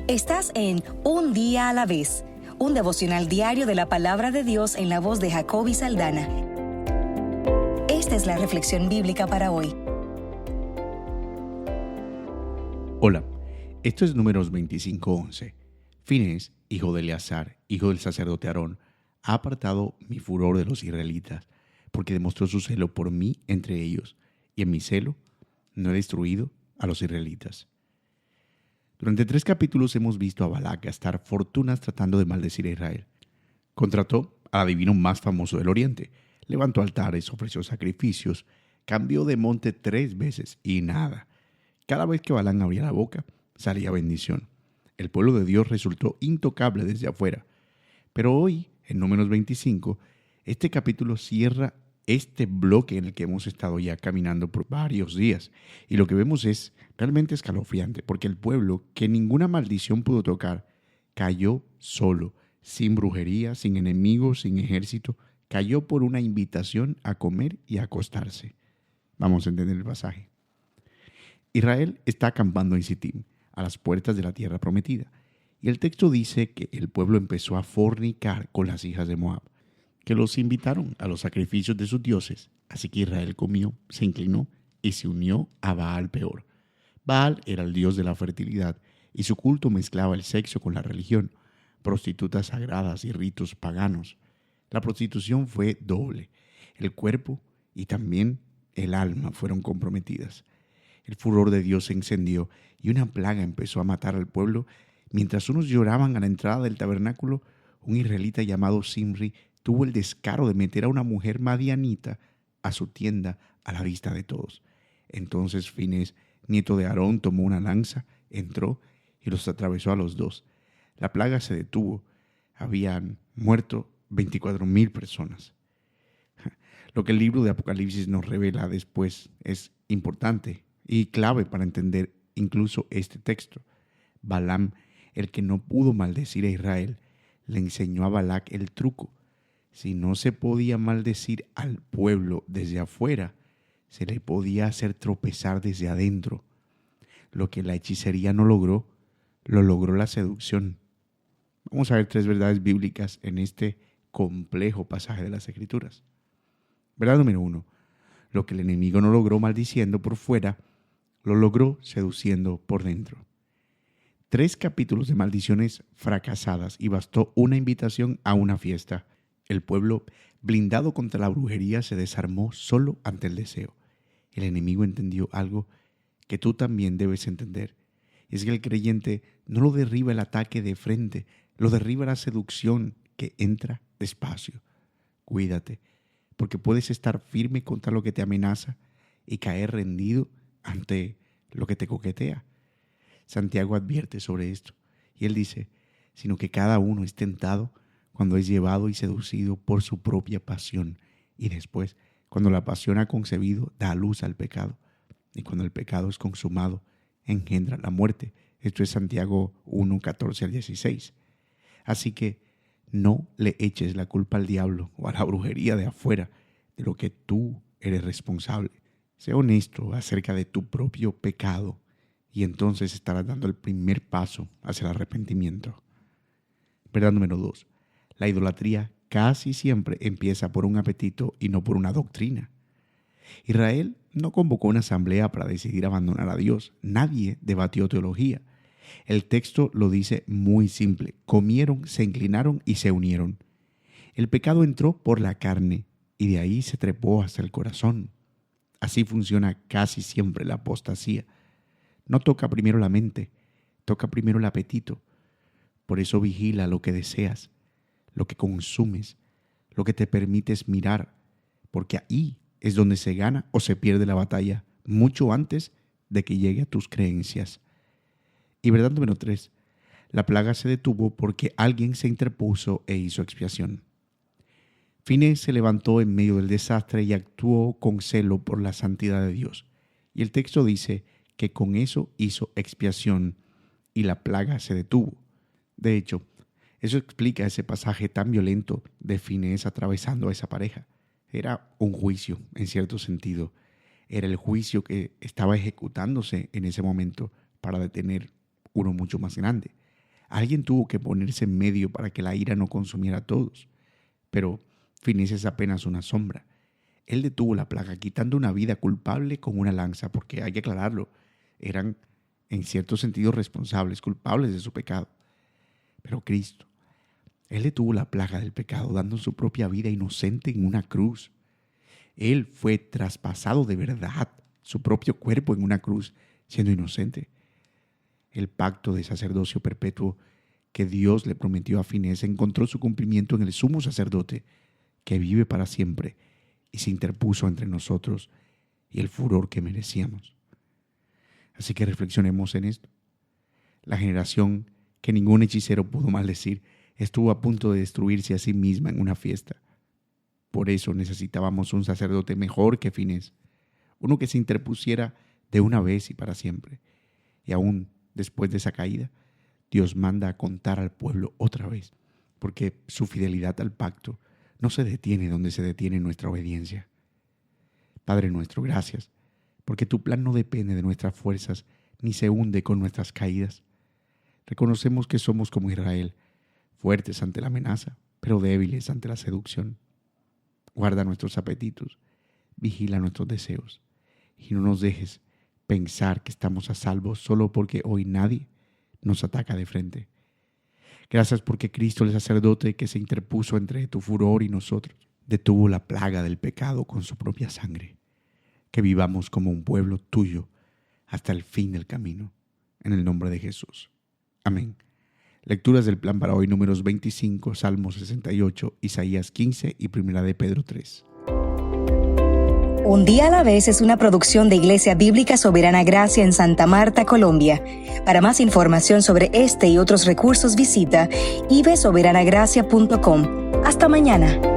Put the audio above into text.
Estás en Un Día a la Vez, un devocional diario de la Palabra de Dios en la voz de Jacoby Saldaña. Esta es la reflexión bíblica para hoy. Hola, esto es Números 25:11. Finés, hijo de Eleazar, hijo del sacerdote Aarón, ha apartado mi furor de los israelitas, porque demostró su celo por mí entre ellos, y en mi celo no he destruido a los israelitas. Durante 3 capítulos hemos visto a Balac gastar fortunas tratando de maldecir a Israel. Contrató al adivino más famoso del oriente, levantó altares, ofreció sacrificios, cambió de monte 3 veces y nada. Cada vez que Balaam abría la boca, salía bendición. El pueblo de Dios resultó intocable desde afuera. Pero hoy, en Números 25, este capítulo cierra este bloque en el que hemos estado ya caminando por varios días. Y lo que vemos es realmente escalofriante, porque el pueblo, que ninguna maldición pudo tocar, cayó solo, sin brujería, sin enemigos, sin ejército, cayó por una invitación a comer y a acostarse. Vamos a entender el pasaje. Israel está acampando en Sittim, a las puertas de la tierra prometida. Y el texto dice que el pueblo empezó a fornicar con las hijas de Moab, que los invitaron a los sacrificios de sus dioses. Así que Israel comió, se inclinó y se unió a Baal peor. Baal era el dios de la fertilidad y su culto mezclaba el sexo con la religión, prostitutas sagradas y ritos paganos. La prostitución fue doble. El cuerpo y también el alma fueron comprometidas. El furor de Dios se encendió y una plaga empezó a matar al pueblo. Mientras unos lloraban a la entrada del tabernáculo, un israelita llamado Zimri tuvo el descaro de meter a una mujer madianita a su tienda a la vista de todos. Entonces Finés, nieto de Aarón, tomó una lanza, entró y los atravesó a los dos. La plaga se detuvo. Habían muerto 24,000 personas. Lo que el libro de Apocalipsis nos revela después es importante y clave para entender incluso este texto. Balaam, el que no pudo maldecir a Israel, le enseñó a Balac el truco. Si no se podía maldecir al pueblo desde afuera, se le podía hacer tropezar desde adentro. Lo que la hechicería no logró, lo logró la seducción. Vamos a ver 3 verdades bíblicas en este complejo pasaje de las Escrituras. Verdad número 1. Lo que el enemigo no logró maldiciendo por fuera, lo logró seduciendo por dentro. 3 capítulos de maldiciones fracasadas y bastó una invitación a una fiesta. El pueblo, blindado contra la brujería, se desarmó solo ante el deseo. El enemigo entendió algo que tú también debes entender. Es que el creyente no lo derriba el ataque de frente, lo derriba la seducción que entra despacio. Cuídate, porque puedes estar firme contra lo que te amenaza y caer rendido ante lo que te coquetea. Santiago advierte sobre esto y él dice, sino que cada uno es tentado cuando es llevado y seducido por su propia pasión, y después, cuando la pasión ha concebido, da a luz al pecado, y cuando el pecado es consumado, engendra la muerte. Esto es Santiago 1:14-16. Así que no le eches la culpa al diablo o a la brujería de afuera, de lo que tú eres responsable. Sé honesto acerca de tu propio pecado, y entonces estarás dando el primer paso hacia el arrepentimiento. Verdad número 2. La idolatría casi siempre empieza por un apetito y no por una doctrina. Israel no convocó una asamblea para decidir abandonar a Dios. Nadie debatió teología. El texto lo dice muy simple. Comieron, se inclinaron y se unieron. El pecado entró por la carne y de ahí se trepó hasta el corazón. Así funciona casi siempre la apostasía. No toca primero la mente, toca primero el apetito. Por eso vigila lo que deseas, lo que consumes, lo que te permites mirar, porque ahí es donde se gana o se pierde la batalla, mucho antes de que llegue a tus creencias. Y verdad número 3, la plaga se detuvo porque alguien se interpuso e hizo expiación. Finés se levantó en medio del desastre y actuó con celo por la santidad de Dios. Y el texto dice que con eso hizo expiación y la plaga se detuvo. De hecho, eso explica ese pasaje tan violento de Finés atravesando a esa pareja. Era un juicio, en cierto sentido. Era el juicio que estaba ejecutándose en ese momento para detener uno mucho más grande. Alguien tuvo que ponerse en medio para que la ira no consumiera a todos. Pero Finés es apenas una sombra. Él detuvo la plaga quitando una vida culpable con una lanza, porque hay que aclararlo, eran en cierto sentido responsables, culpables de su pecado. Pero Cristo, Él detuvo la plaga del pecado dando su propia vida inocente en una cruz. Él fue traspasado de verdad, su propio cuerpo en una cruz, siendo inocente. El pacto de sacerdocio perpetuo que Dios le prometió a Finés encontró su cumplimiento en el sumo sacerdote que vive para siempre y se interpuso entre nosotros y el furor que merecíamos. Así que reflexionemos en esto. La generación que ningún hechicero pudo maldecir estuvo a punto de destruirse a sí misma en una fiesta. Por eso necesitábamos un sacerdote mejor que Finés, uno que se interpusiera de una vez y para siempre. Y aún después de esa caída, Dios manda a contar al pueblo otra vez, porque su fidelidad al pacto no se detiene donde se detiene nuestra obediencia. Padre nuestro, gracias, porque tu plan no depende de nuestras fuerzas ni se hunde con nuestras caídas. Reconocemos que somos como Israel, fuertes ante la amenaza, pero débiles ante la seducción. Guarda nuestros apetitos, vigila nuestros deseos y no nos dejes pensar que estamos a salvo solo porque hoy nadie nos ataca de frente. Gracias porque Cristo, el sacerdote que se interpuso entre tu furor y nosotros, detuvo la plaga del pecado con su propia sangre. Que vivamos como un pueblo tuyo hasta el fin del camino. En el nombre de Jesús. Amén. Lecturas del plan para hoy, números 25, Salmo 68, Isaías 15 y 1 de Pedro 3. Un día a la vez es una producción de Iglesia Bíblica Soberana Gracia en Santa Marta, Colombia. Para más información sobre este y otros recursos visita ibsoberanagracia.com. Hasta mañana.